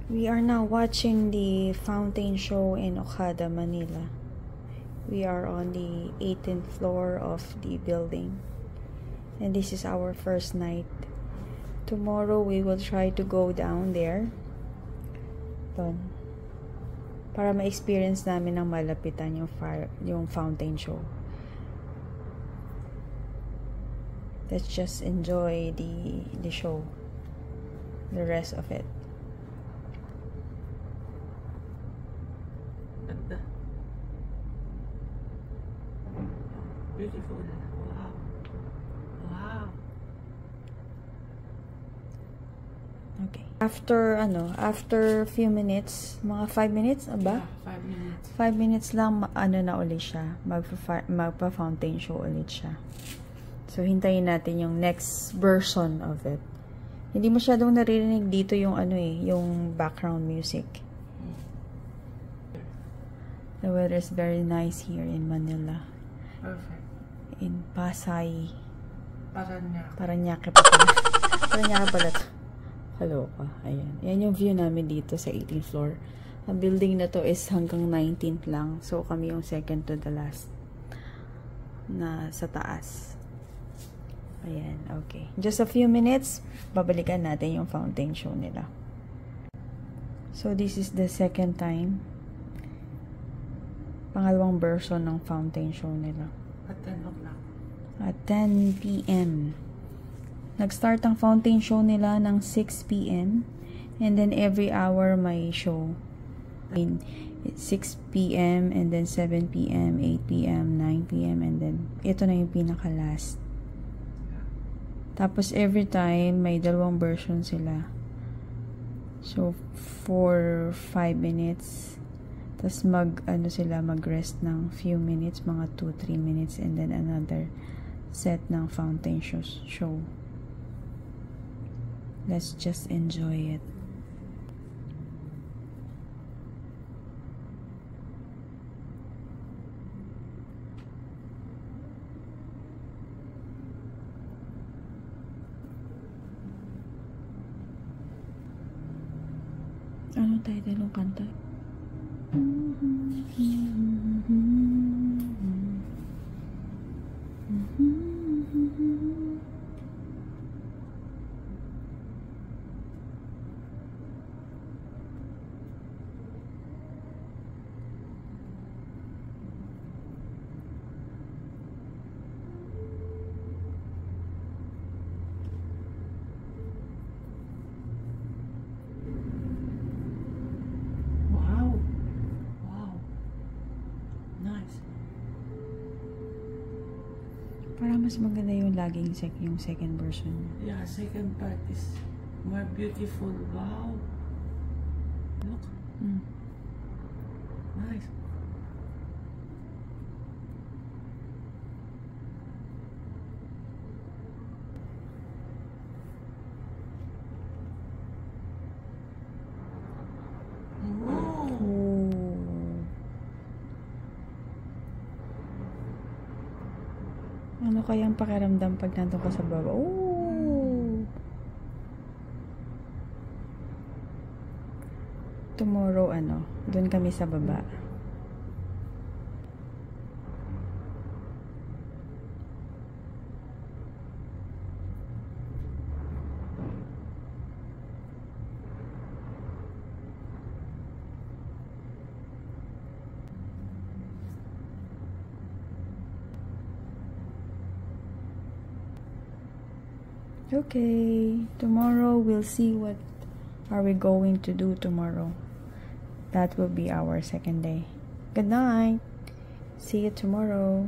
We are now watching the fountain show in Okada, Manila. We are on the 18th floor of the building. And this is our first night. Tomorrow we will try to go down there. Doon. Para ma-experience namin ng malapitan yung fountain show. Let's just enjoy the show. The rest of it. Beautiful. Wow. Wow. Okay. After a few minutes, mga 5 minutes, aba? Yeah, 5 minutes. 5 minutes lang, na ulit siya. Magpa-fountain show ulit siya. So, hintayin natin yung next version of it. Hindi masyadong naririnig dito yung yung background music. The weather is very nice here in Manila. Perfect. In Pasay. Paranaque Paranaque pala. Kaloka. Ayan. Ayan yung view namin dito sa 18th floor. Ang building na to is hanggang 19th lang. So, kami yung second to the last na sa taas. Ayan. Okay. Just a few minutes, babalikan natin yung fountain show nila. So, this is the second time. Pangalawang version ng fountain show nila. At 10 o'clock. At 10 p.m. Nag-start ang fountain show nila ng 6 p.m. And then every hour may show. It's 6 p.m. and then 7 p.m., 8 p.m., 9 p.m. and then ito na yung pinaka-last. Tapos every time may dalawang version sila. So for 5 minutes. Tapos mag-rest ng few minutes, mga 2-3 minutes, and then another set ng fountain show. Let's just enjoy it. Ano title ng kanta? Para mas maganda yung laging yung second version. Yeah, second part is more beautiful. Wow. Look. Nice. Ano kayang pakiramdam pag nandun ka sa baba? Oh! Tomorrow, dun kami sa baba. Okay, tomorrow we'll see what are we going to do tomorrow. That will be our second day. Good night. See you tomorrow.